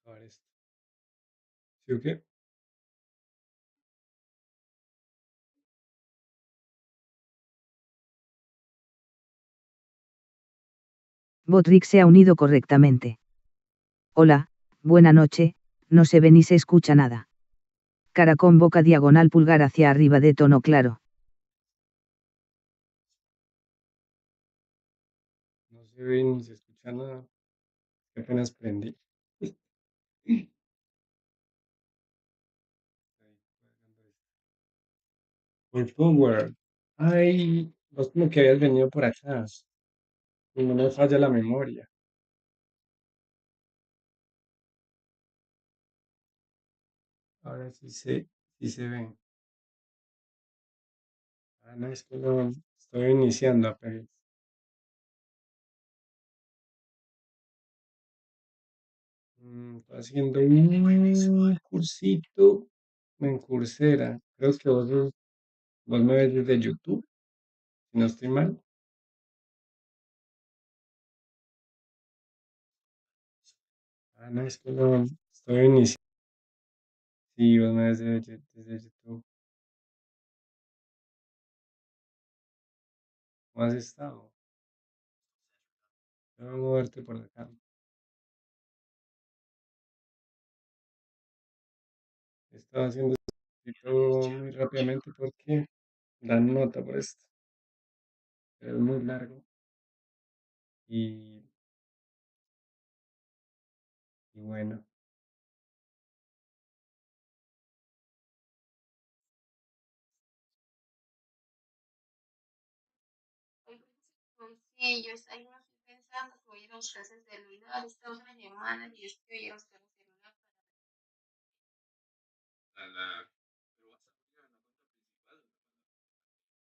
A ver esto. ¿Sí o qué? Botrick se ha unido correctamente. Hola, buena noche, no se ve ni se escucha nada. Cara con boca diagonal pulgar hacia arriba de tono claro. No se ve ni se escucha nada. Que apenas prendí. Ahí, cargando esto. Por forward. Ay, vos como que habías venido por acá. Y no me falla la memoria. Ahora sí se ve. Ah, no, es que no. Estoy iniciando apenas. Estoy haciendo un cursito en Coursera. Creo que vos me ves desde YouTube, si no estoy mal. Ah, no, es que no. Estoy iniciando. Sí, vos me ves desde YouTube. ¿Cómo has estado? Voy a moverte por acá. Estaba haciendo esto muy rápidamente porque dan nota por esto. Pero es muy largo y, y bueno.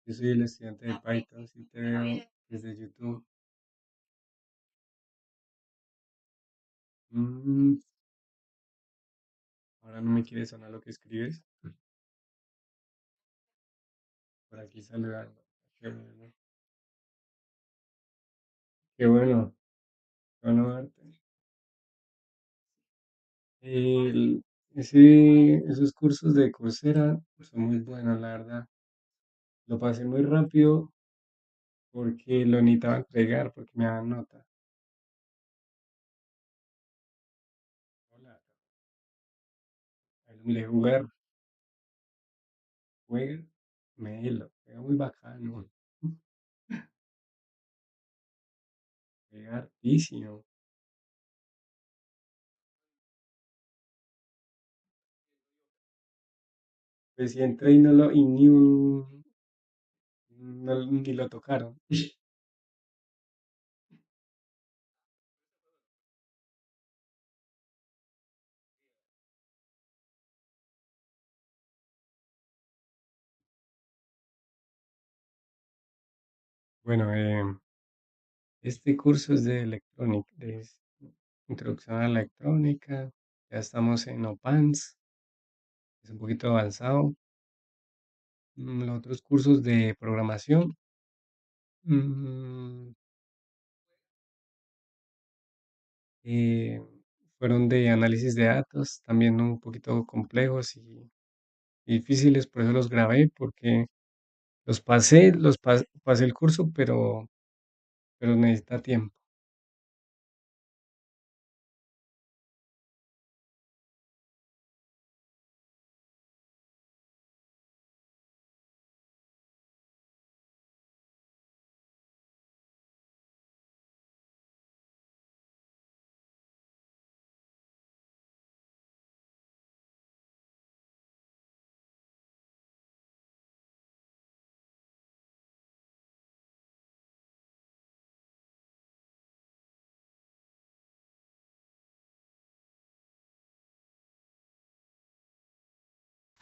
Yo soy el estudiante de Python, si te veo desde YouTube. Mm, ahora no me quiere sonar lo que escribes. Por aquí saludando. Qué bueno. Qué bueno verte. El- esos cursos de Coursera son muy buenos, la verdad. Lo pasé muy rápido porque lo necesitaba entregar, porque me daban nota. Hola, le jugar, juega, Melo, juega muy bacano, juega hartísimo. Pues si entré y ni lo tocaron. Bueno, este curso es de electrónica, de introducción a la electrónica. Ya estamos en OPANS, es un poquito avanzado. Los otros cursos de programación mm, eh, fueron de análisis de datos, también un poquito complejos y difíciles, por eso los grabé, porque pasé el curso, pero necesita tiempo.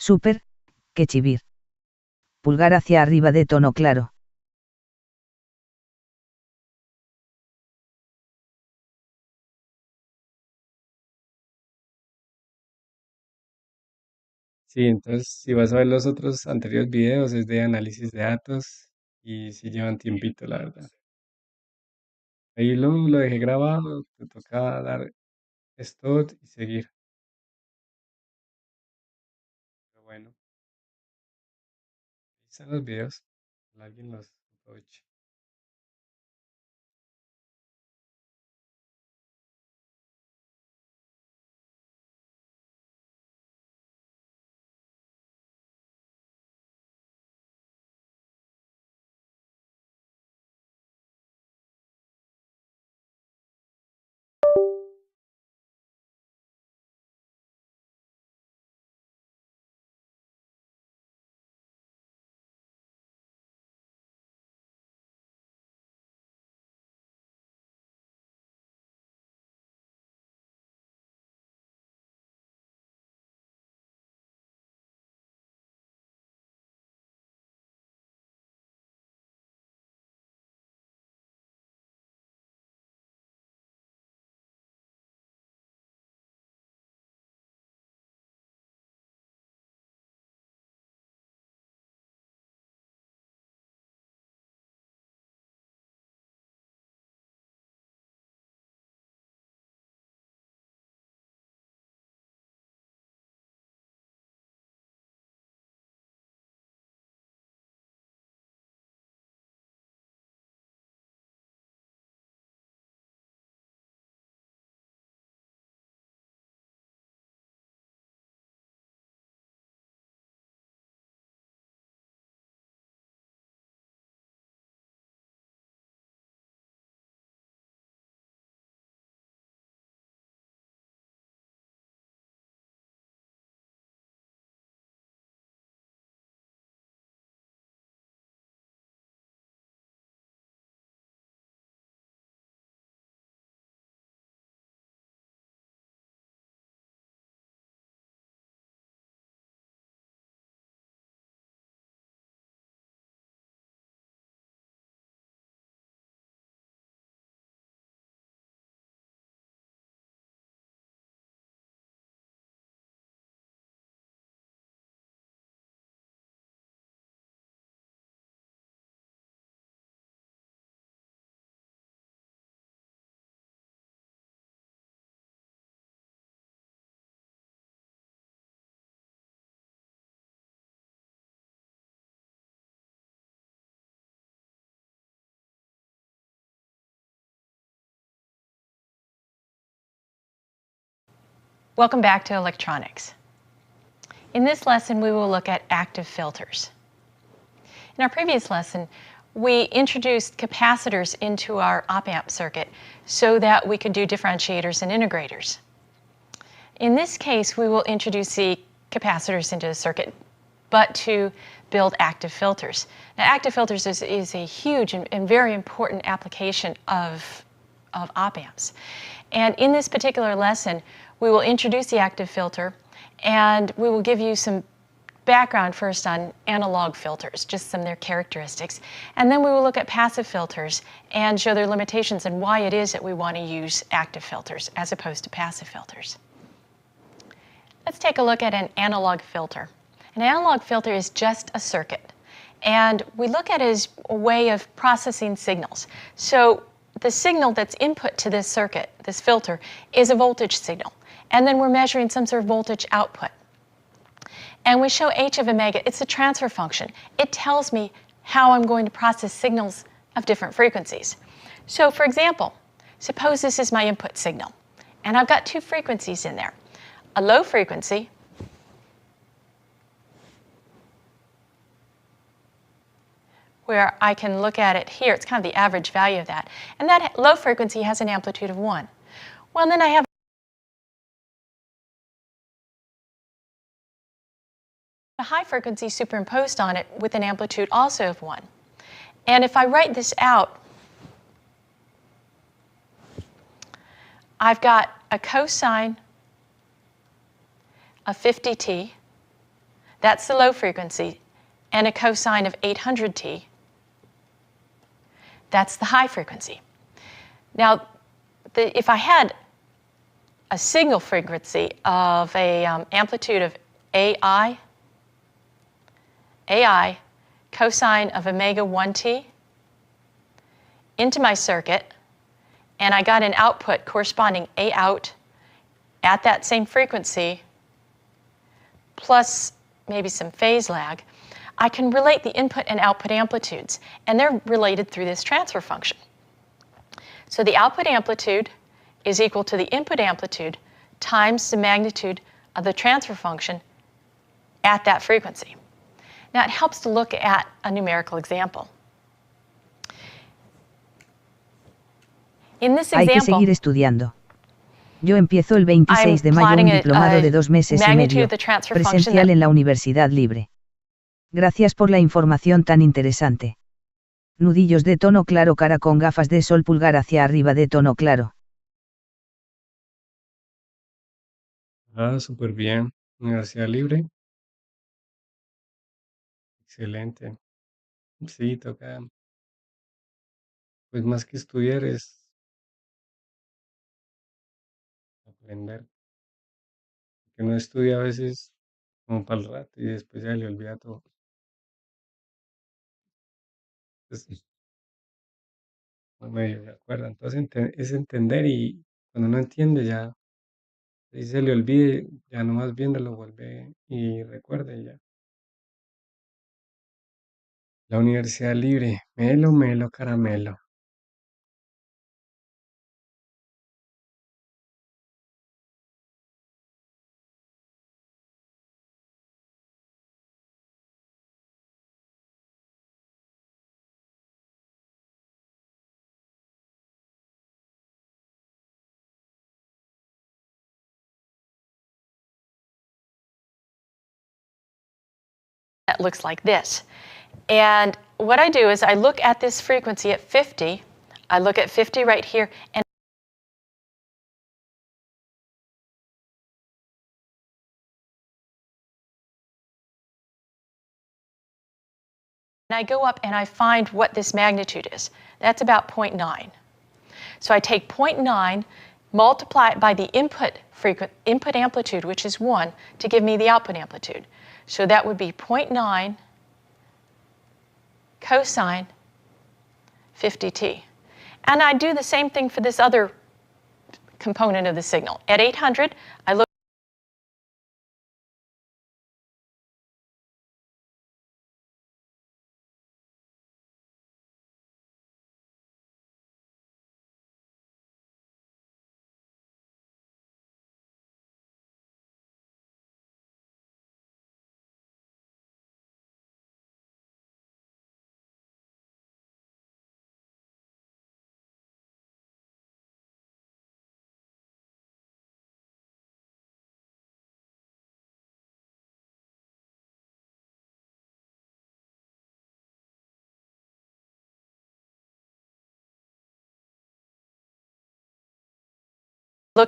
Súper, que chivir. Pulgar hacia arriba de tono claro. Sí, entonces si vas a ver los otros anteriores videos, es de análisis de datos y si llevan tiempito, la verdad. Ahí lo dejé grabado, te toca dar. stop y seguir. Pero bueno, ahí están los videos. Ojalá alguien los aproveche. Welcome back to electronics. In this lesson, we will look at active filters. In our previous lesson, we introduced capacitors into our op-amp circuit so that we could do differentiators and integrators. In this case, we will introduce the capacitors into the circuit, but to build active filters. Now, active filters is a huge and very important application of op-amps. And in this particular lesson, we will introduce the active filter, and we will give you some background first on analog filters, just some of their characteristics. And then we will look at passive filters and show their limitations and why it is that we want to use active filters as opposed to passive filters. Let's take a look at an analog filter. An analog filter is just a circuit, and we look at it as a way of processing signals. So the signal that's input to this circuit, this filter, is a voltage signal. And then we're measuring some sort of voltage output. And we show h of omega. It's a transfer function. It tells me how I'm going to process signals of different frequencies. So for example, suppose this is my input signal, and I've got two frequencies in there. A low frequency, where I can look at it here. It's kind of the average value of that. And that low frequency has an amplitude of 1. Well, then I have a high frequency superimposed on it with an amplitude also of 1. And if I write this out, I've got a cosine of 50t, that's the low frequency, and a cosine of 800t, that's the high frequency. Now, if I had a single frequency of an amplitude of AI cosine of omega 1t into my circuit, and I got an output corresponding A out at that same frequency, plus maybe some phase lag, I can relate the input and output amplitudes, and they're related through this transfer function. So the output amplitude is equal to the input amplitude times the magnitude of the transfer function at that frequency. Now it helps to look at a numerical example. In this Hay que example, seguir estudiando. Yo empiezo el 26 de mayo un diplomado de 2 meses y medio, presencial en la Universidad Libre. Gracias por la información tan interesante. Nudillos de tono claro, cara con gafas de sol, pulgar hacia arriba de tono claro. Ah, súper bien. Universidad Libre. Excelente. Sí, toca, pues más que estudiar es aprender. Que uno estudia a veces como para el rato y después ya le olvida todo. Entonces, no medio de acuerdo. Entonces es entender y cuando uno entiende ya, si se le olvide, ya nomás viéndolo vuelve y recuerde ya. La Universidad Libre, melo, melo, caramelo. that looks like this. And what I do is I look at this frequency at 50. I look at 50 right here, and I go up and I find what this magnitude is. That's about 0.9. So I take 0.9, multiply it by the input amplitude, which is 1, to give me the output amplitude. So that would be 0.9 cosine 50t. And I do the same thing for this other component of the signal. At 800, I look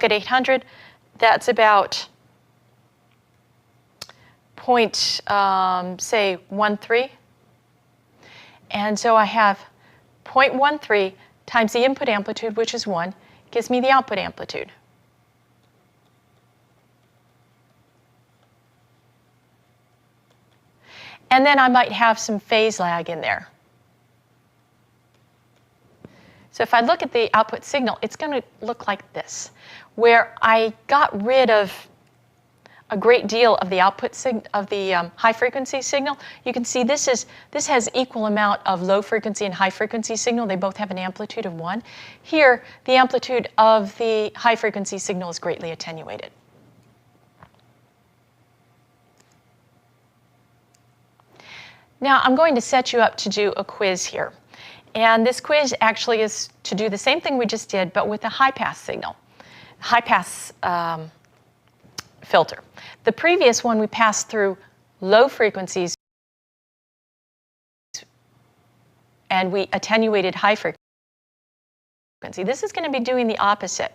at 800, that's about say 0.13. And so I have 0.13 times the input amplitude, which is 1, gives me the output amplitude. And then I might have some phase lag in there. So if I look at the output signal, it's going to look like this, where I got rid of a great deal of the output of the high frequency signal. You can see this has equal amount of low frequency and high frequency signal. They both have an amplitude of 1. Here, the amplitude of the high frequency signal is greatly attenuated. Now I'm going to set you up to do a quiz here. And this quiz actually is to do the same thing we just did, but with a high-pass signal, high-pass filter. The previous one, we passed through low frequencies, and we attenuated high frequency. This is going to be doing the opposite.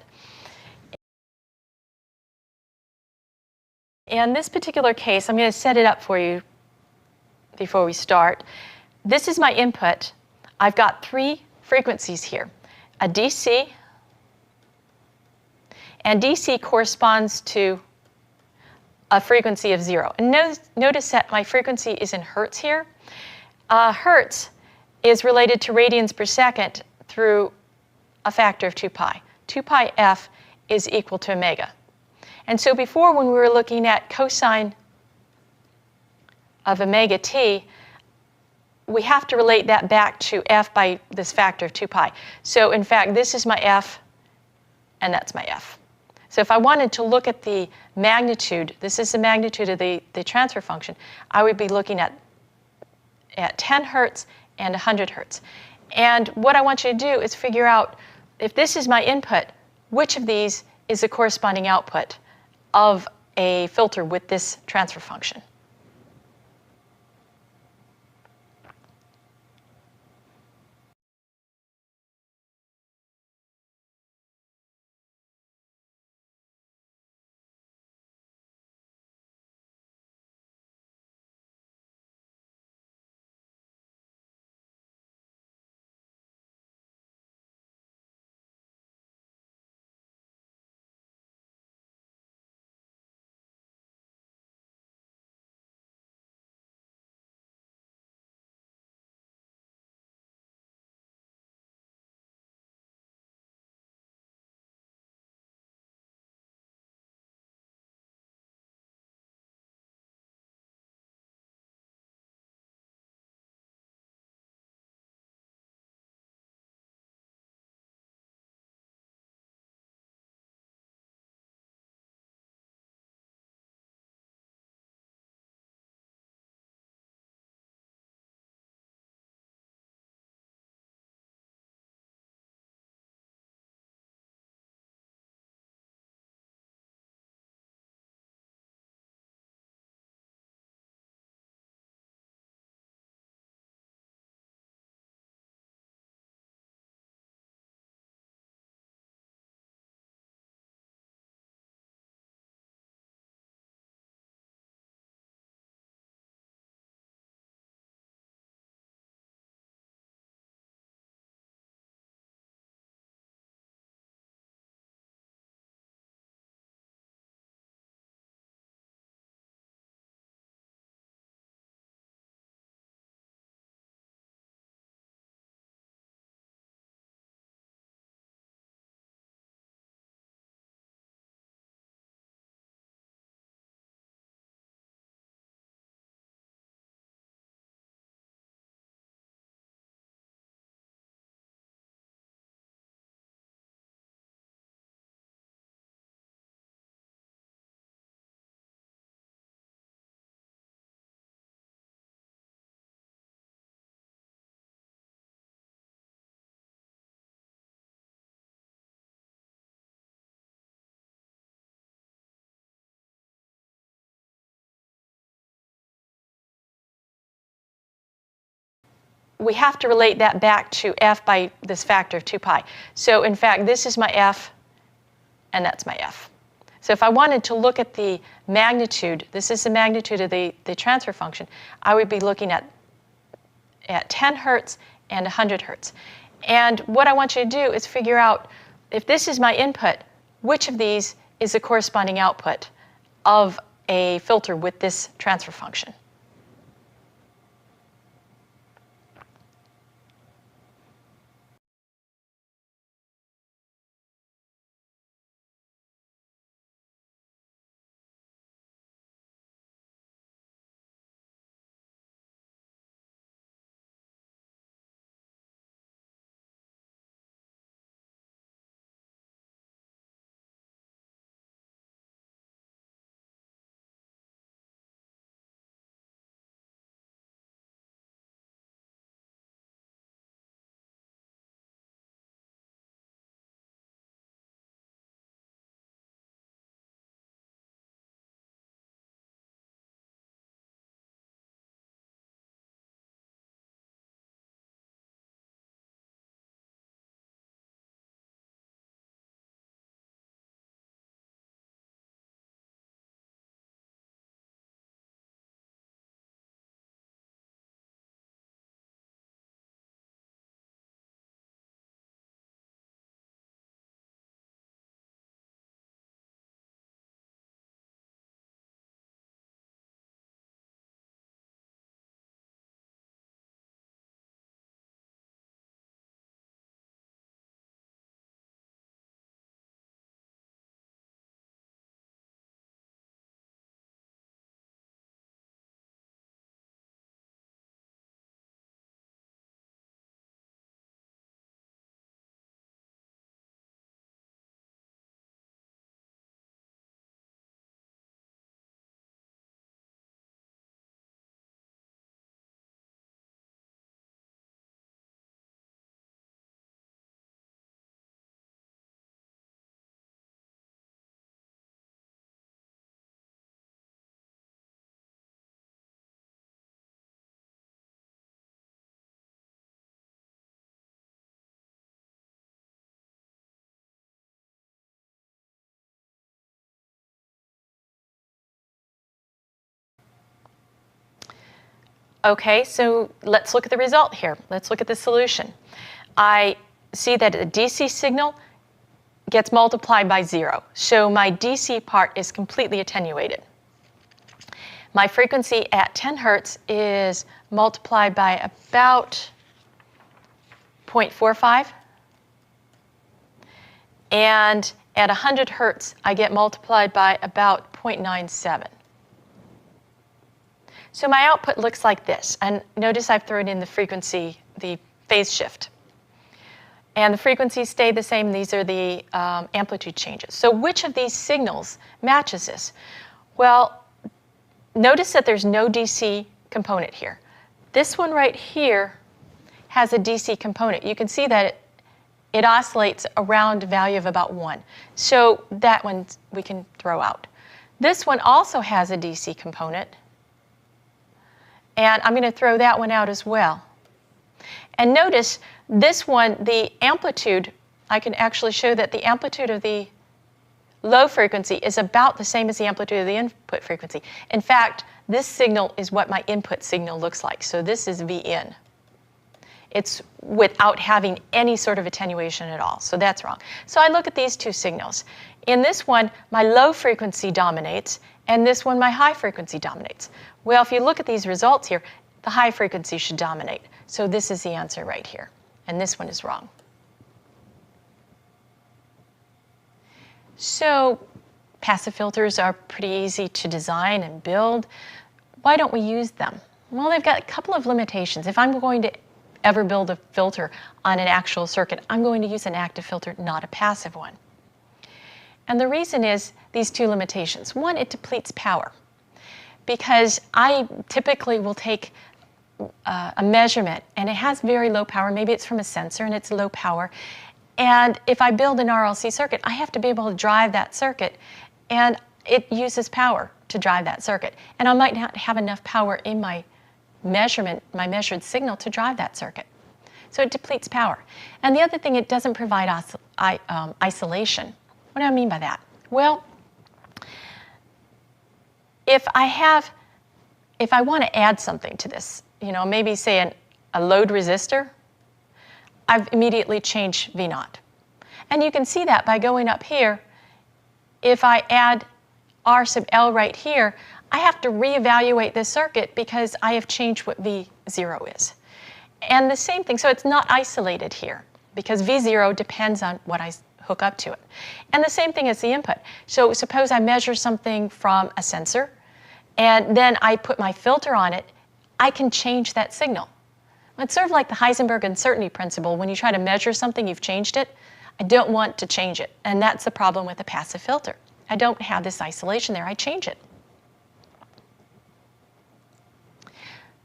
In this particular case, I'm going to set it up for you before we start. This is my input. I've got 3 frequencies here, a DC, and DC corresponds to a frequency of 0. And notice that my frequency is in hertz here. Hertz is related to radians per second through a factor of 2 pi. 2 pi f is equal to omega. And so before, when we were looking at cosine of omega t, we have to relate that back to f by this factor of 2 pi. So in fact, this is my f, and that's my f. So if I wanted to look at the magnitude, this is the magnitude of the transfer function, I would be looking at 10 hertz and 100 hertz. And what I want you to do is figure out, if this is my input, which of these is the corresponding output of a filter with this transfer function. We have to relate that back to f by this factor of 2 pi. So in fact, this is my f, and that's my f. So if I wanted to look at the magnitude, this is the magnitude of the transfer function, I would be looking at 10 hertz and 100 hertz. And what I want you to do is figure out, if this is my input, which of these is the corresponding output of a filter with this transfer function. Okay, so let's look at the result here. Let's look at the solution. I see that the DC signal gets multiplied by 0. So my DC part is completely attenuated. My frequency at 10 hertz is multiplied by about 0.45. And at 100 hertz, I get multiplied by about 0.97. So my output looks like this. And notice I've thrown in the frequency, the phase shift. And the frequencies stay the same. These are the amplitude changes. So which of these signals matches this? Well, notice that there's no DC component here. This one right here has a DC component. You can see that it oscillates around a value of about 1. So that one we can throw out. This one also has a DC component. And I'm going to throw that one out as well. And notice this one, the amplitude, I can actually show that the amplitude of the low frequency is about the same as the amplitude of the input frequency. In fact, this signal is what my input signal looks like. So this is Vin. It's without having any sort of attenuation at all. So that's wrong. So I look at these two signals. In this one, my low frequency dominates, and this one, my high frequency dominates. Well, if you look at these results here, the high frequency should dominate. So this is the answer right here. And this one is wrong. So passive filters are pretty easy to design and build. Why don't we use them? Well, they've got a couple of limitations. If I'm going to ever build a filter on an actual circuit, I'm going to use an active filter, not a passive one. And the reason is these two limitations. One, it depletes power, because I typically will take a measurement and it has very low power. Maybe it's from a sensor and it's low power. And if I build an RLC circuit, I have to be able to drive that circuit, and it uses power to drive that circuit. And I might not have enough power in my measurement, my measured signal, to drive that circuit. So it depletes power. And the other thing, it doesn't provide isolation. What do I mean by that? Well, if I want to add something to this, maybe say a load resistor, I've immediately changed V naught. And you can see that by going up here. If I add R sub L right here, I have to reevaluate this circuit because I have changed what V0 is. And the same thing, so it's not isolated here because V0 depends on what I hook up to it. And the same thing as the input. So suppose I measure something from a sensor and then I put my filter on it, I can change that signal. It's sort of like the Heisenberg uncertainty principle. When you try to measure something, you've changed it. I don't want to change it. And that's the problem with a passive filter. I don't have this isolation there. I change it.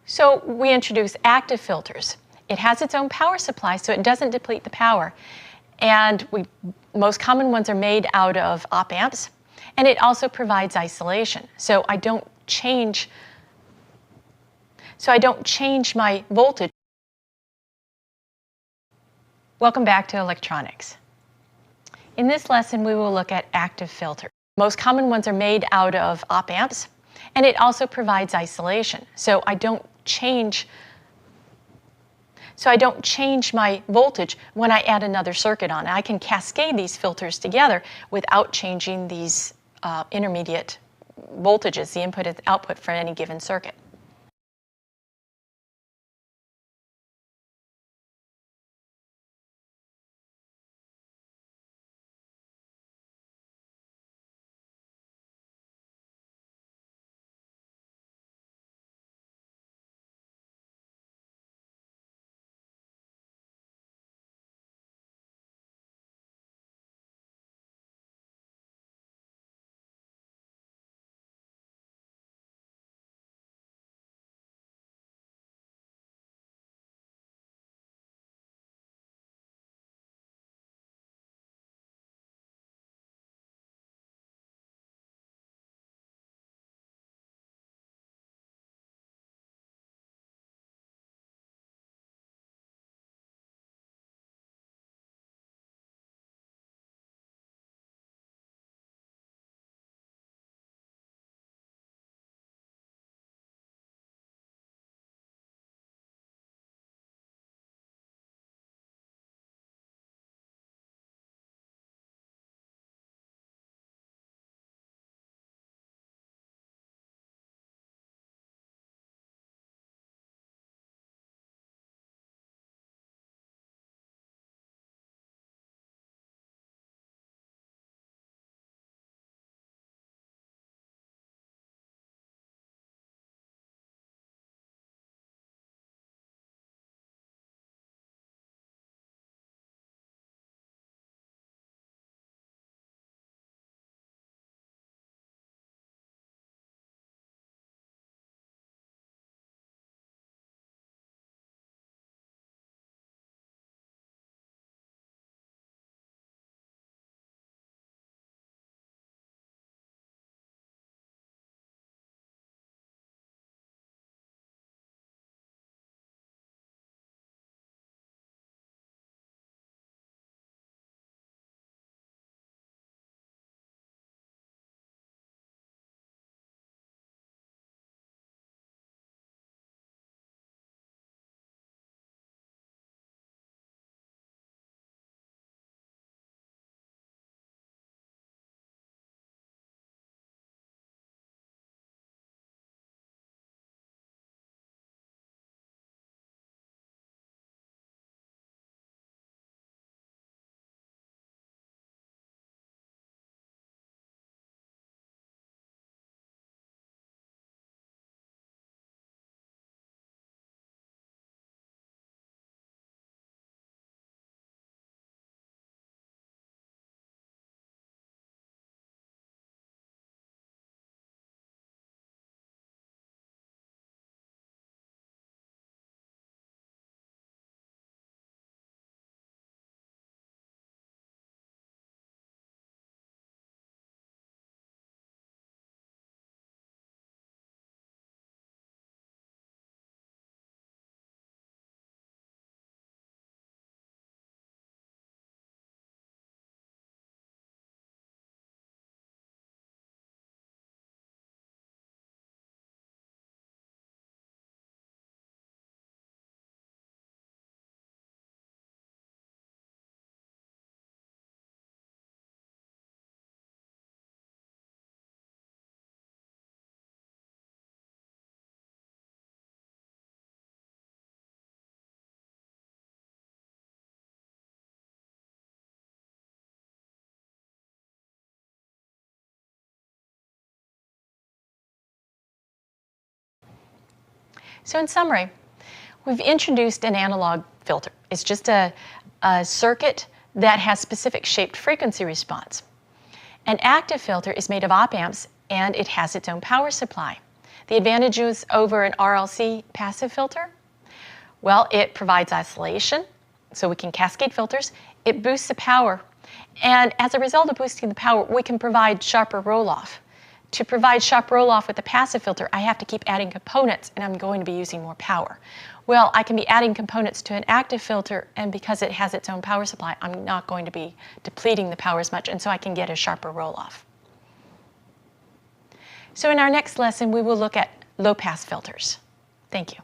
So we introduce active filters. It has its own power supply, so it doesn't deplete the power. And most common ones are made out of op amps. And it also provides isolation. So I don't change my voltage. Welcome back to electronics. In this lesson, we will look at active filters. Most common ones are made out of op amps, and it also provides isolation. So I don't change my voltage when I add another circuit on. I can cascade these filters together without changing these intermediate voltages, the input and output for any given circuit. So in summary, we've introduced an analog filter. It's just a circuit that has specific shaped frequency response. An active filter is made of op amps and it has its own power supply. The advantages over an RLC passive filter? Well, it provides isolation, so we can cascade filters. It boosts the power. And as a result of boosting the power, we can provide sharper roll-off. To provide sharp roll-off with a passive filter, I have to keep adding components, and I'm going to be using more power. Well, I can be adding components to an active filter, and because it has its own power supply, I'm not going to be depleting the power as much, and so I can get a sharper roll-off. So in our next lesson, we will look at low-pass filters. Thank you.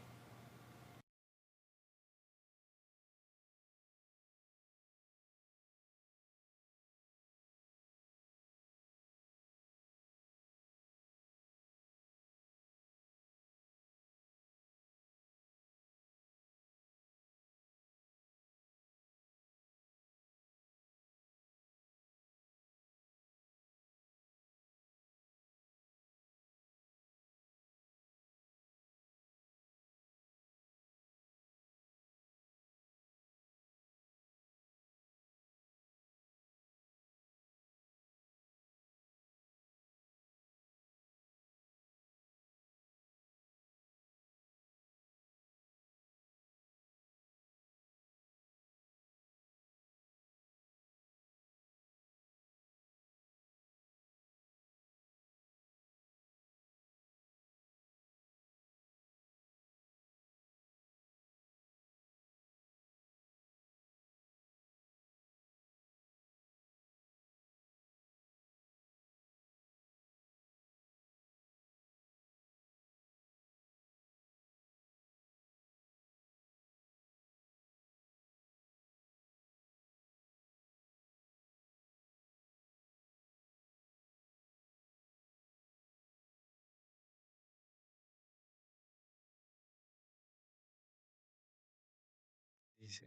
Dice,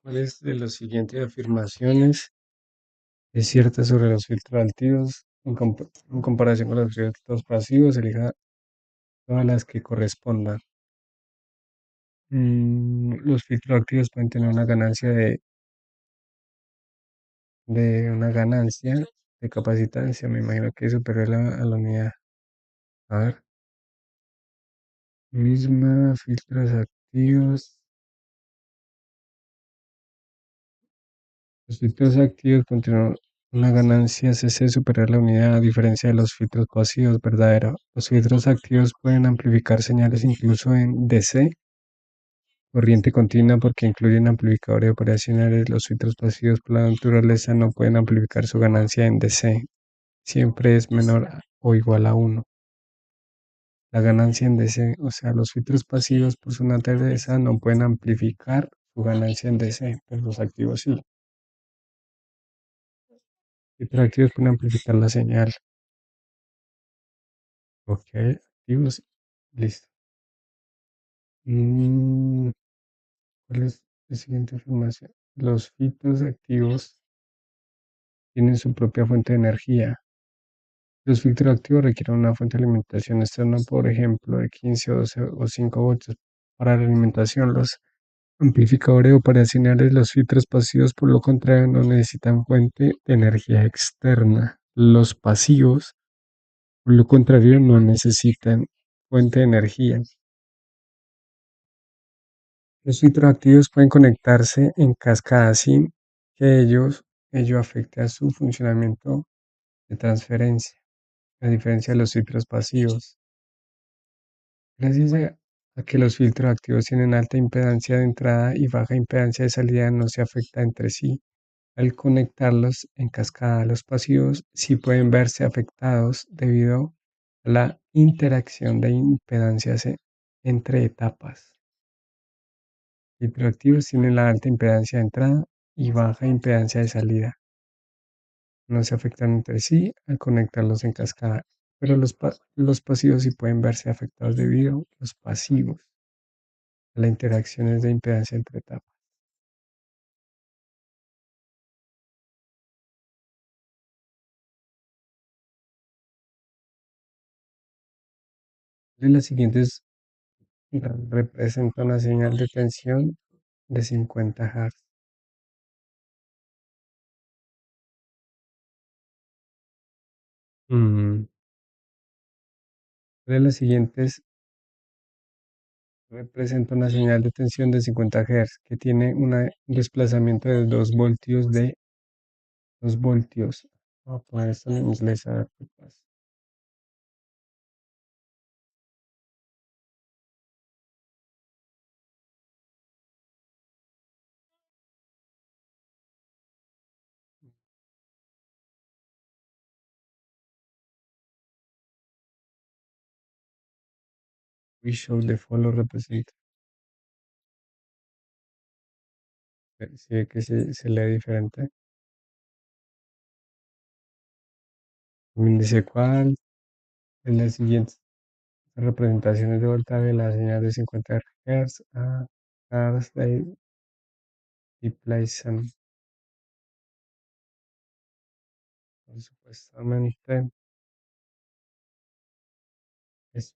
¿cuáles de las siguientes afirmaciones es cierta sobre los filtros activos en comparación con los filtros pasivos? Elija todas las que correspondan. Los filtros activos pueden tener una ganancia de capacitancia, me imagino que es superior a la unidad. A ver, misma, filtros activos. Los filtros activos contienen una ganancia CC superior a la unidad, a diferencia de los filtros pasivos, verdadero. Los filtros activos pueden amplificar señales incluso en DC, corriente continua, porque incluyen amplificadores operacionales. Los filtros pasivos por la naturaleza no pueden amplificar su ganancia en DC. Siempre es menor o igual a 1. La ganancia en DC, o sea, los filtros pasivos por su naturaleza no pueden amplificar su ganancia en DC, pero los activos sí. Filtros activos pueden amplificar la señal. Ok, activos, listo. ¿Cuál es la siguiente información? Los filtros activos tienen su propia fuente de energía. Los filtros activos requieren una fuente de alimentación externa, por ejemplo, de 15 o 12 o 5 voltios. Para la alimentación, los amplificadores operacionales, los filtros pasivos, por lo contrario, no necesitan fuente de energía externa. Los pasivos, por lo contrario, no necesitan fuente de energía. Los filtros activos pueden conectarse en cascada sin que ello afecte a su funcionamiento de transferencia, a diferencia de los filtros pasivos. Gracias a que los filtros activos tienen alta impedancia de entrada y baja impedancia de salida, no se afecta entre sí. Al conectarlos en cascada, los pasivos sí pueden verse afectados debido a la interacción de impedancias entre etapas. Filtros tienen la alta impedancia de entrada y baja impedancia de salida. No se afectan entre sí al conectarlos en cascada, pero los pasivos sí pueden verse afectados debido los pasivos a las interacciones de impedancia entre etapas. De las siguientes representa una señal de tensión de 50 Hz. Mm, ¿Cuál de las siguientes representa una señal de tensión de 50 Hz que tiene un desplazamiento de 2 voltios? Voy a poner esto en inglés a ver qué pasa. We show the follow represent. Si ve que se lee diferente. Dice cuál es la siguiente representaciones de voltaje de la señal de 50 Hz a Hz de displacement. Supuestamente es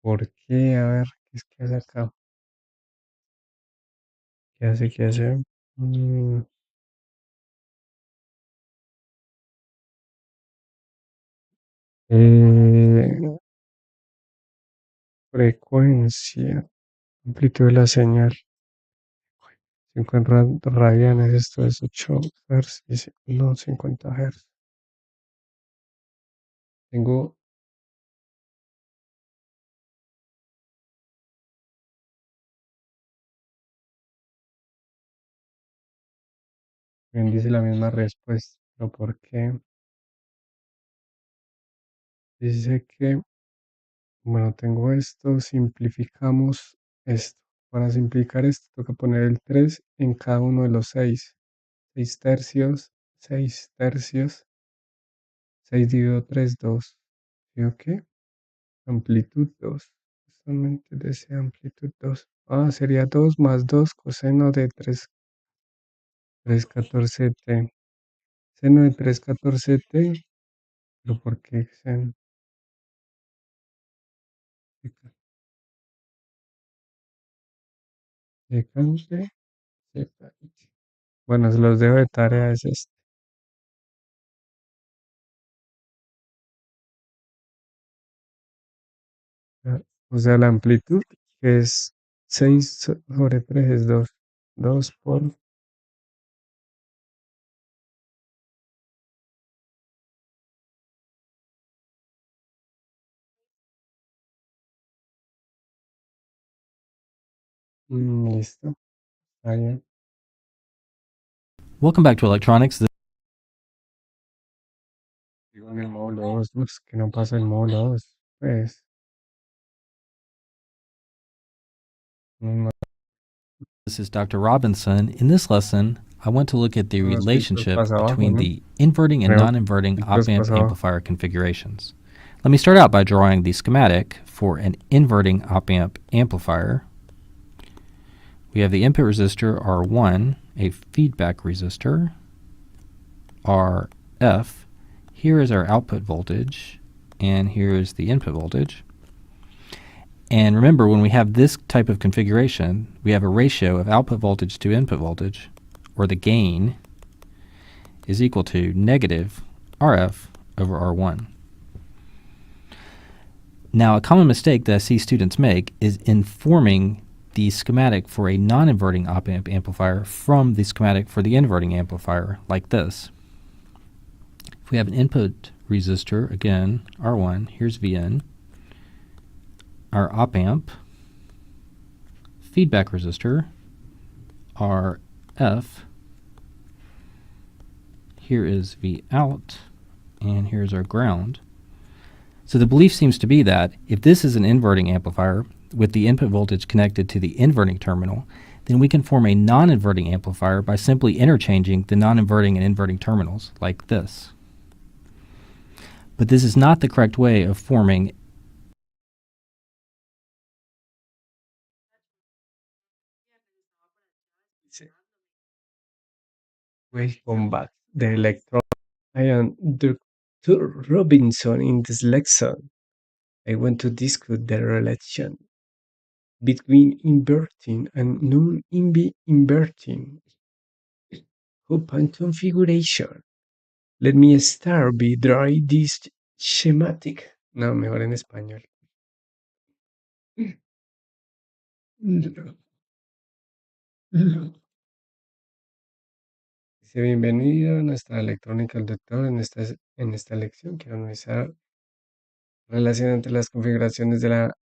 ¿por qué? A ver, ¿qué es que hace acá? ¿Qué hace? ¿Qué hace? Mm, eh, frecuencia, amplitud de la señal. 50 radianes, esto es 8 Hz, no 50 Hz. Tengo, bien dice la misma respuesta, pero ¿por qué? Dice que, bueno, tengo esto, simplificamos esto. Para simplificar esto, toca poner el 3 en cada uno de los 6. 6 tercios, 6 tercios, 6 dividido 3 2. ¿Sí o qué? Amplitud 2. Justamente de ese amplitud 2. Ah, sería 2 más 2 coseno de 314t. Seno de 314t. ¿Pero por qué seno? Secante, secante. Bueno, se los dejo de tarea, es este. Ah, o sea, la amplitud que es 6 sobre 3 es 2. 2 por... listo. Está bien. Welcome back to electronics. Digo en el módulo 2, pues, que no pasa el módulo 2. Pues, no, This is Dr. Robinson. In this lesson, I want to look at the no, filtros relationship pasa abajo, between ¿no? the inverting and Creo, non-inverting filtros op-amp pasa abajo. amplifier configurations. Let me start out by drawing the schematic for an inverting op-amp amplifier. We have the input resistor R1, a feedback resistor, RF. Here is our output voltage, and here is the input voltage. And remember, when we have this type of configuration, we have a ratio of output voltage to input voltage, or the gain, is equal to negative RF over R1. Now, a common mistake that I see students make is informing the schematic for a non-inverting op-amp amplifier from the schematic for the inverting amplifier, like this. If we have an input resistor, again, R1, here's Vn, our op-amp, feedback resistor, RF, here is V out, and here's our ground. So the belief seems to be that if this is an inverting amplifier with the input voltage connected to the inverting terminal, then we can form a non-inverting amplifier by simply interchanging the non-inverting and inverting terminals, like this. But this is not the correct way of forming Dice, wave combat de electron. to Robinson in this lesson. I want to discuss the relation between inverting and non-inverting open configuration. Let me start by drawing this schematic. No, mejor en español. Dice, bienvenido a nuestra electrónica al doctor. En esta lección quiero analizar relación entre las configuraciones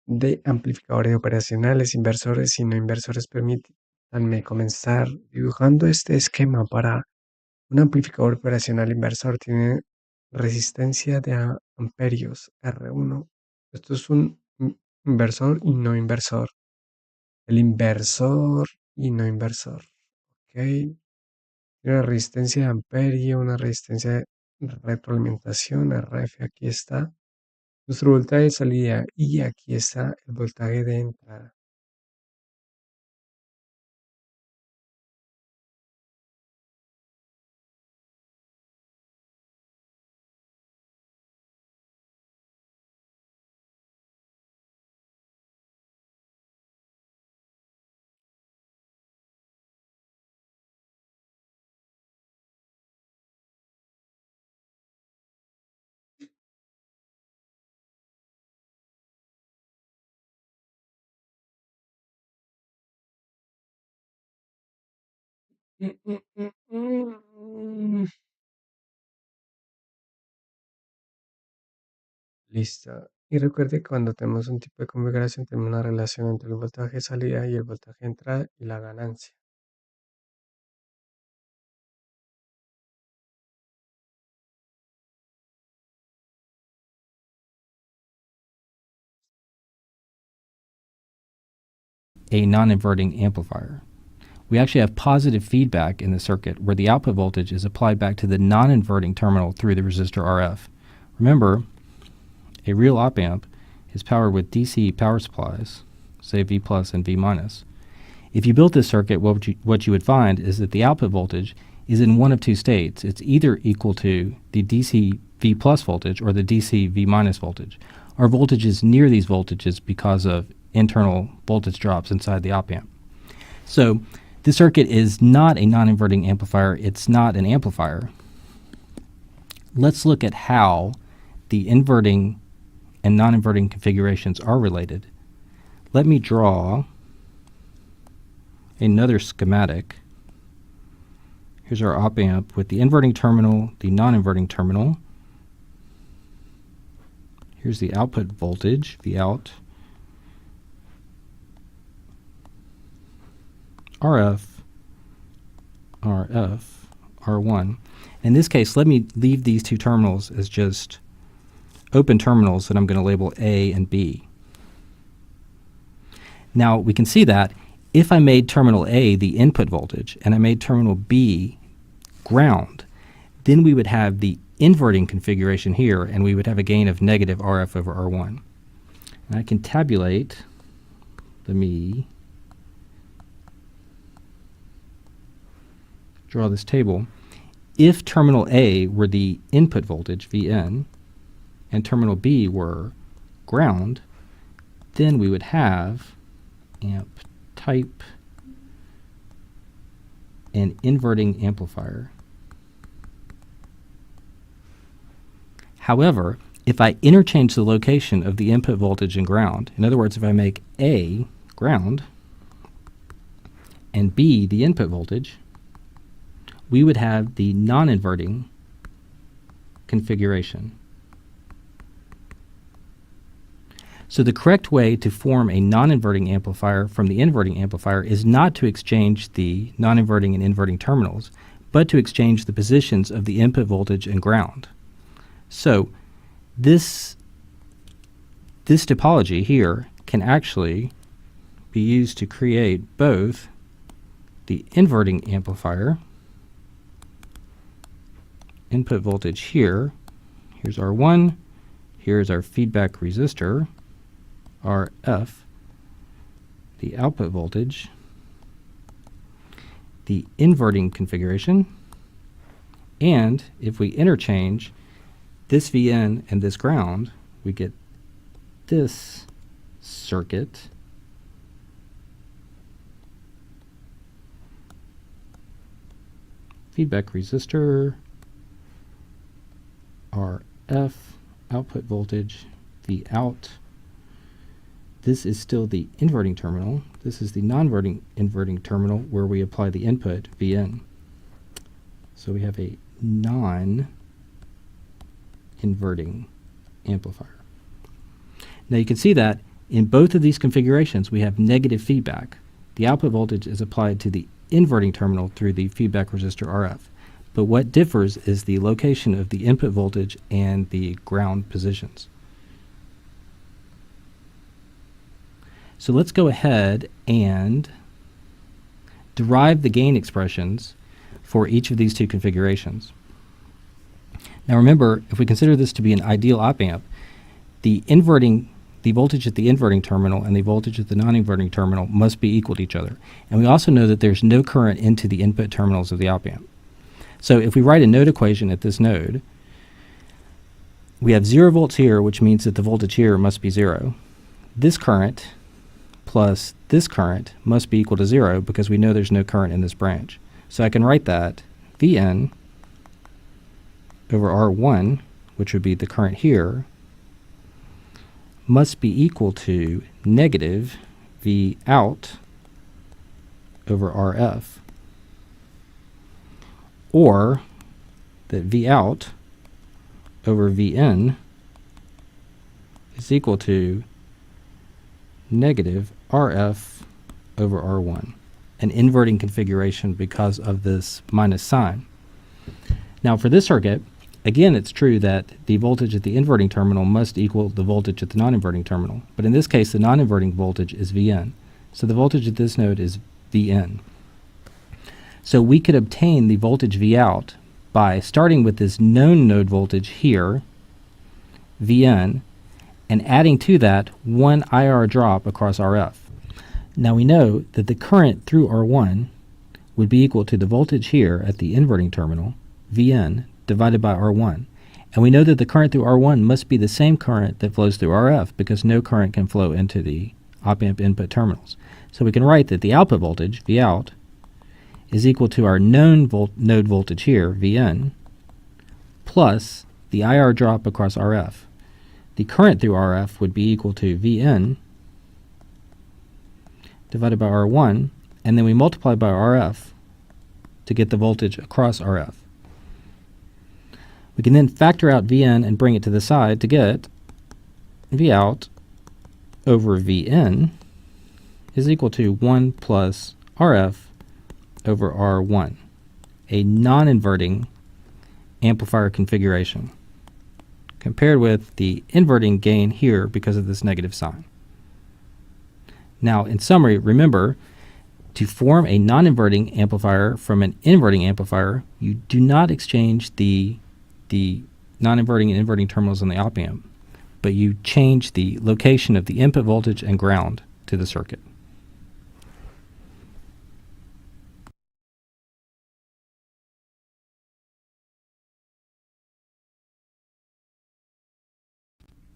de amplificadores operacionales, inversores y no inversores. Permítanme comenzar dibujando este esquema para un amplificador operacional inversor. Tiene resistencia de amperios R1. Esto es un inversor y no inversor. El inversor y no inversor. Ok. Tiene una resistencia de amperio, una resistencia de retroalimentación, RF, aquí está. Nuestro voltaje de salida y aquí está el voltaje de entrada. Listo. Y recuerde que cuando tenemos un tipo de configuración tenemos una relación entre el voltaje de salida y el voltaje de entrada y la ganancia. A non-inverting amplifier. We actually have positive feedback in the circuit where the output voltage is applied back to the non-inverting terminal through the resistor RF. Remember, a real op-amp is powered with DC power supplies, say V plus and V minus. If you built this circuit, what you would find is that the output voltage is in one of two states. It's either equal to the DC V plus voltage or the DC V minus voltage. Our voltage is near these voltages because of internal voltage drops inside the op-amp. So this circuit is not a non-inverting amplifier. It's not an amplifier. Let's look at how the inverting and non-inverting configurations are related. Let me draw another schematic. Here's our op-amp with the inverting terminal, the non-inverting terminal. Here's the output voltage, V out. RF, RF, R1. In this case, let me leave these two terminals as just open terminals that I'm going to label A and B. Now we can see that if I made terminal A the input voltage and I made terminal B ground, then we would have the inverting configuration here and we would have a gain of negative RF over R1. And I can tabulate draw this table. If terminal A were the input voltage, Vn, and terminal B were ground, then we would have amp type an inverting amplifier. However, if I interchange the location of the input voltage and ground, in other words, if I make A ground and B the input voltage, we would have the non-inverting configuration. So the correct way to form a non-inverting amplifier from the inverting amplifier is not to exchange the non-inverting and inverting terminals, but to exchange the positions of the input voltage and ground. So this topology here can actually be used to create both the inverting amplifier, input voltage here, here's R1, here's our feedback resistor, RF, the output voltage, the inverting configuration, and if we interchange this VN and this ground, we get this circuit. Feedback resistor, RF, output voltage, V out. This is still the inverting terminal. This is the non-inverting terminal where we apply the input, Vn. So we have a non-inverting amplifier. Now you can see that in both of these configurations we have negative feedback. The output voltage is applied to the inverting terminal through the feedback resistor RF. But what differs is the location of the input voltage and the ground positions. So let's go ahead and derive the gain expressions for each of these two configurations. Now remember, if we consider this to be an ideal op-amp, the voltage at the inverting terminal and the voltage at the non-inverting terminal must be equal to each other. And we also know that there's no current into the input terminals of the op-amp. So if we write a node equation at this node, we have 0 volts here, which means that the voltage here must be 0. This current plus this current must be equal to 0 because we know there's no current in this branch. So I can write that Vn over R1, which would be the current here, must be equal to negative V out over RF, or that V out over Vn is equal to negative RF over R1, an inverting configuration because of this minus sign. Now for this circuit, again, it's true that the voltage at the inverting terminal must equal the voltage at the non-inverting terminal. But in this case, the non-inverting voltage is Vn. So the voltage at this node is Vn. So we could obtain the voltage V out by starting with this known node voltage here, Vn, and adding to that one IR drop across RF. Now we know that the current through R1 would be equal to the voltage here at the inverting terminal, Vn, divided by R1. And we know that the current through R1 must be the same current that flows through RF because no current can flow into the op-amp input terminals. So we can write that the output voltage, V out, is equal to our known node voltage here, Vn, plus the IR drop across RF. The current through RF would be equal to Vn divided by R1, and then we multiply by RF to get the voltage across RF. We can then factor out Vn and bring it to the side to get V out over Vn is equal to 1 plus RF over R1, a non-inverting amplifier configuration, compared with the inverting gain here because of this negative sign. Now, in summary, remember, to form a non-inverting amplifier from an inverting amplifier, you do not exchange the non-inverting and inverting terminals on the op-amp, but you change the location of the input voltage and ground to the circuit.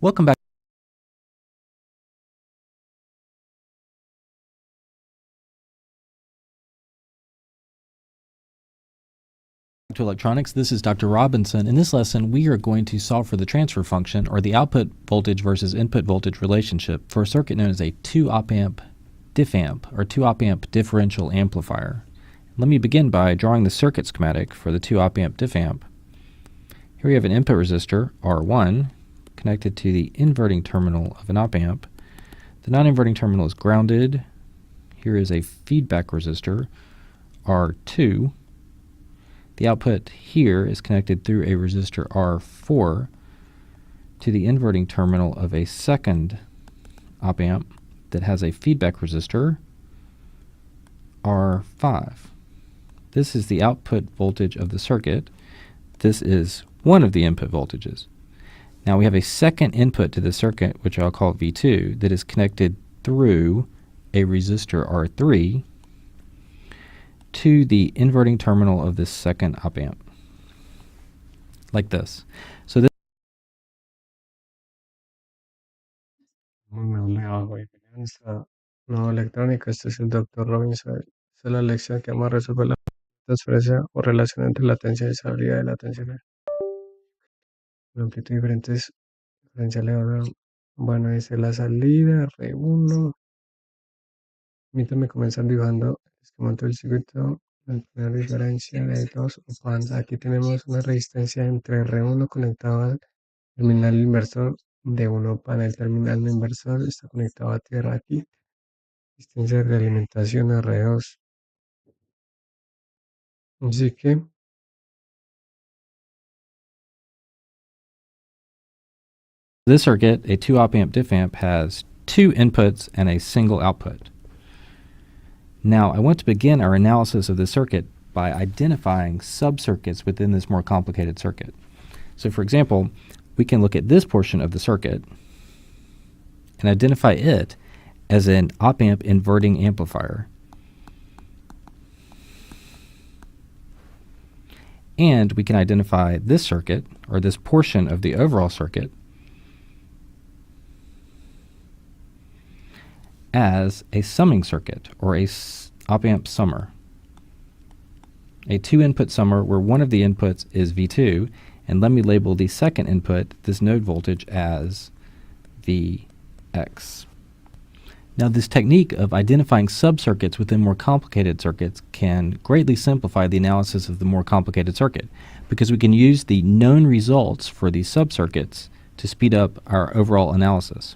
Welcome back to electronics. This is Dr. Robinson. In this lesson, we are going to solve for the transfer function, or the output voltage versus input voltage relationship, for a circuit known as a 2 op-amp diff amp, or 2 op-amp differential amplifier. Let me begin by drawing the circuit schematic for the 2 op-amp diff amp. Here we have an input resistor, R1, connected to the inverting terminal of an op-amp. The non-inverting terminal is grounded. Here is a feedback resistor, R2. The output here is connected through a resistor R4 to the inverting terminal of a second op-amp that has a feedback resistor, R5. This is the output voltage of the circuit. This is one of the input voltages. Now we have a second input to the circuit, which I'll call V2, that is connected through a resistor R3 to the inverting terminal of this second op-amp, like this. So this Muy abajo. Bienvenidos a electrónica. Este es el doctor Robinson. Esta es la lección que vamos a resolver la transferencia o relación entre latencia y salida de latencia. La amplitud de diferentes diferenciales. Bueno, dice la salida, R1. Permítame comenzar dibujando el esquema del circuito. La primera diferencia de dos opands. Aquí tenemos una resistencia entre R1 conectado al terminal inversor de un opan. El terminal inversor está conectado a tierra aquí. Resistencia de realimentación R2. Así que This circuit, a 2 op amp diff amp, has 2 inputs and a single output. Now, I want to begin our analysis of the circuit by identifying subcircuits within this more complicated circuit. So, for example, we can look at this portion of the circuit and identify it as an op amp inverting amplifier. And we can identify this circuit, or this portion of the overall circuit, as a summing circuit, or a op amp summer. A 2-input summer where one of the inputs is V2, and let me label the second input, this node voltage, as Vx. Now, this technique of identifying subcircuits within more complicated circuits can greatly simplify the analysis of the more complicated circuit, because we can use the known results for these subcircuits to speed up our overall analysis.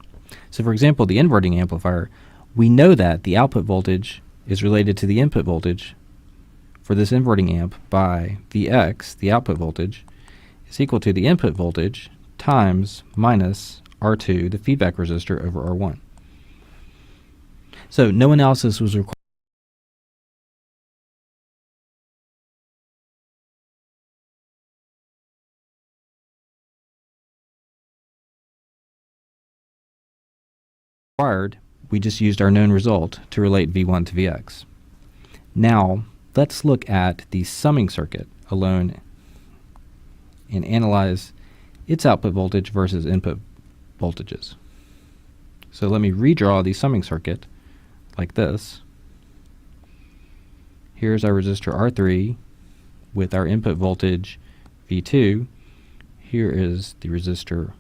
So, for example, the inverting amplifier, we know that the output voltage is related to the input voltage for this inverting amp by Vx, the output voltage, is equal to the input voltage times minus R2, the feedback resistor, over R1. So no analysis was required. We just used our known result to relate V1 to Vx. Now, let's look at the summing circuit alone and analyze its output voltage versus input voltages. So let me redraw the summing circuit like this. Here's our resistor R3 with our input voltage V2. Here is the resistor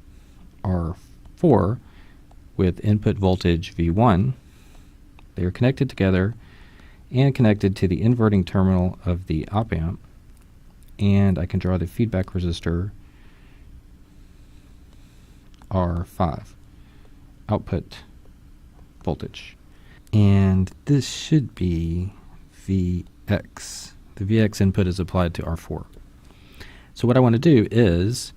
R4 with input voltage V1. They are connected together and connected to the inverting terminal of the op amp. And I can draw the feedback resistor R5, output voltage. And this should be Vx. The Vx input is applied to R4. So what I want to do is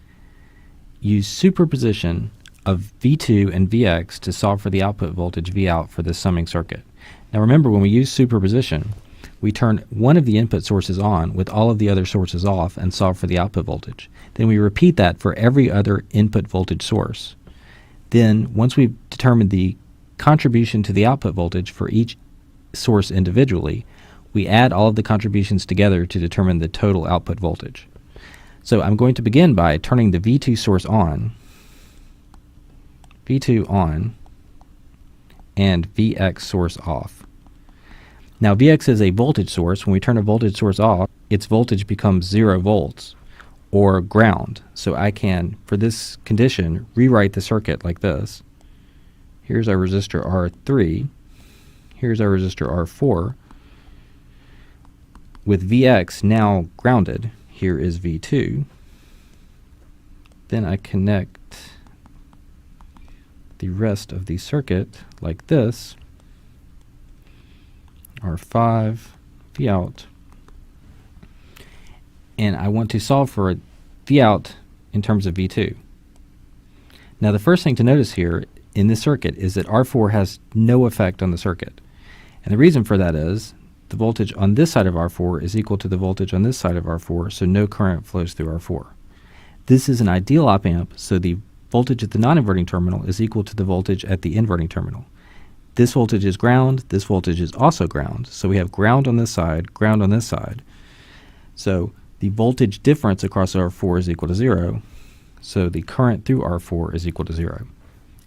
use superposition of V2 and Vx to solve for the output voltage Vout for this summing circuit. Now remember, when we use superposition, we turn one of the input sources on with all of the other sources off and solve for the output voltage. Then we repeat that for every other input voltage source. Then, once we've determined the contribution to the output voltage for each source individually, we add all of the contributions together to determine the total output voltage. So I'm going to begin by turning the V2 source on, V2 on, and Vx source off. Now Vx is a voltage source. When we turn a voltage source off, its voltage becomes 0 volts, or ground. So I can, for this condition, rewrite the circuit like this. Here's our resistor R3. Here's our resistor R4. With Vx now grounded, here is V2. Then I connect the rest of the circuit like this. R5, Vout. And I want to solve for Vout in terms of V2. Now the first thing to notice here in this circuit is that R4 has no effect on the circuit. And the reason for that is the voltage on this side of R4 is equal to the voltage on this side of R4, so no current flows through R4. This is an ideal op amp, so the voltage at the non-inverting terminal is equal to the voltage at the inverting terminal. This voltage is ground, this voltage is also ground, so we have ground on this side, ground on this side. So the voltage difference across R4 is equal to 0, so the current through R4 is equal to 0.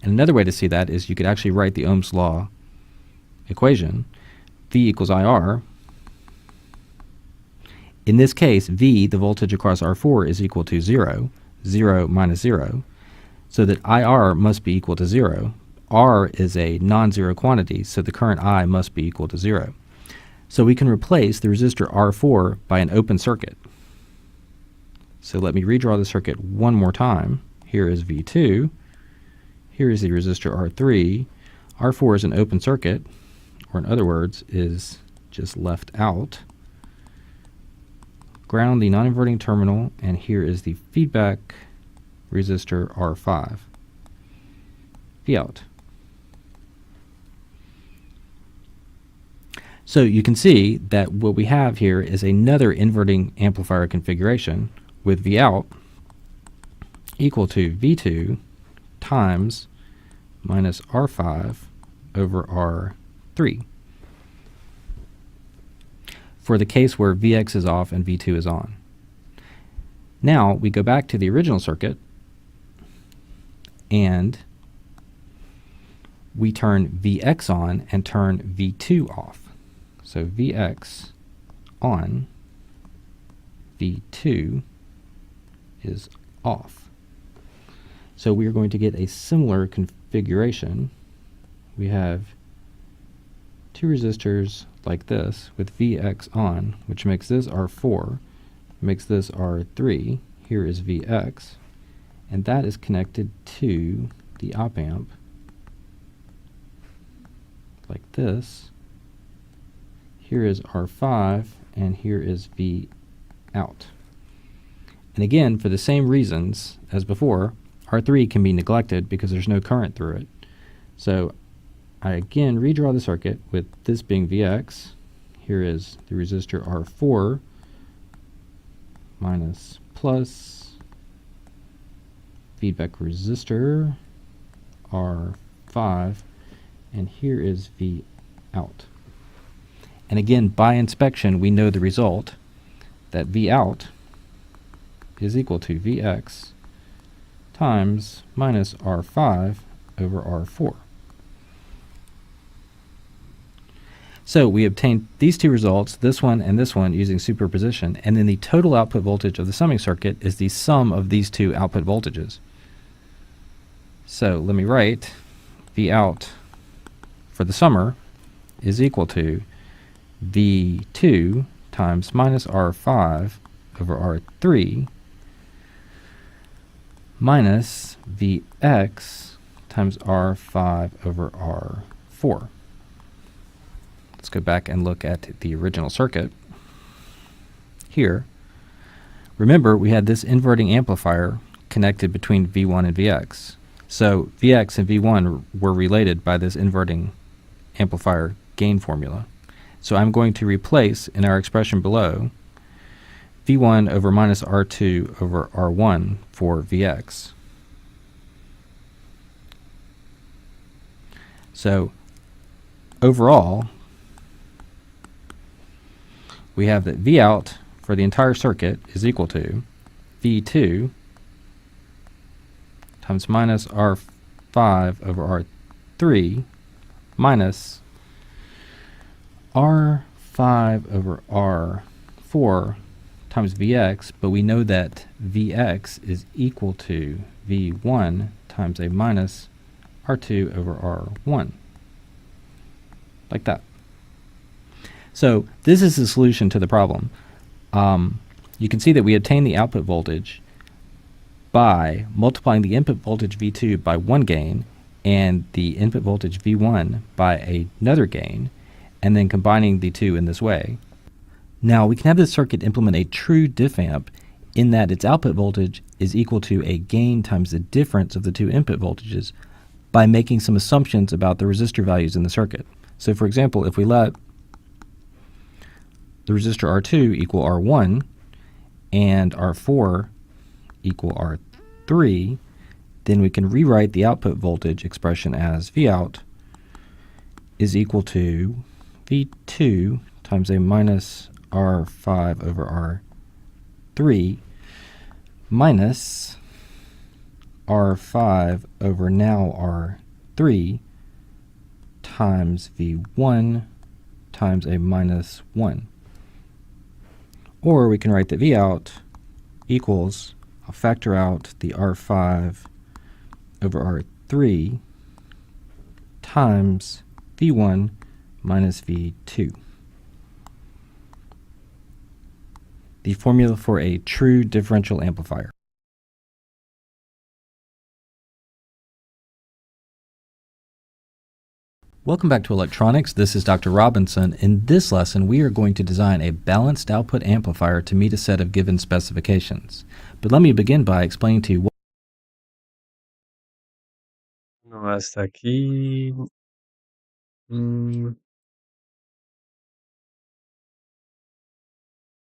And another way to see that is you could actually write the Ohm's law equation, V equals IR. In this case, V, the voltage across R4, is equal to 0, 0 minus 0, so that IR must be equal to 0. R is a non-zero quantity, so the current I must be equal to 0. So we can replace the resistor R4 by an open circuit. So let me redraw the circuit one more time. Here is V2. Here is the resistor R3. R4 is an open circuit, or in other words, is just left out. Ground the non-inverting terminal, and here is the feedback resistor R5. V out. So you can see that what we have here is another inverting amplifier configuration with V out equal to V2 times minus R5 over R3 for the case where Vx is off and V2 is on. Now we go back to the original circuit and we turn Vx on and turn V2 off. So Vx on, V2 is off. So we are going to get a similar configuration. We have two resistors like this with Vx on, which makes this R4, makes this R3. Here is Vx, and that is connected to the op amp like this. Here is R5, and here is V out. And again, for the same reasons as before, R3 can be neglected because there's no current through it. So I again redraw the circuit with this being Vx. Here is the resistor R4 minus plus feedback resistor R5, and here is V out. And again, by inspection, we know the result, that V out is equal to Vx times minus R5 over R4. So we obtained these two results, this one and this one, using superposition, and then the total output voltage of the summing circuit is the sum of these two output voltages. So let me write V out for the summer is equal to V2 times minus R5 over R3 minus Vx times R5 over R4. Let's go back and look at the original circuit. Here, remember we had this inverting amplifier connected between V1 and Vx. So Vx and V1 were related by this inverting amplifier gain formula. So I'm going to replace in our expression below V1 over minus R2 over R1 for Vx. So overall, we have that V out for the entire circuit is equal to V2 times minus R5 over R3 minus R5 over R4 times Vx, but we know that Vx is equal to V1 times a minus R2 over R1, like that. So this is the solution to the problem. You can see that we obtain the output voltage by multiplying the input voltage V2 by one gain and the input voltage V1 by another gain, and then combining the two in this way. Now we can have this circuit implement a true diff amp in that its output voltage is equal to a gain times the difference of the two input voltages by making some assumptions about the resistor values in the circuit. So for example, if we let the resistor R2 equal R1 and R4 equal R3, then we can rewrite the output voltage expression as V out is equal to V2 times a minus R5 over R3 minus R5 over now R3 times V1 times a minus 1. Or we can write that V out equals, I'll factor out the R5 over R3 times V1 minus V2. The formula for a true differential amplifier. Welcome back to Electronics. This is Dr. Robinson. In this lesson, we are going to design a balanced output amplifier to meet a set of given specifications. But let me begin by explaining to you what. No, hasta aquí.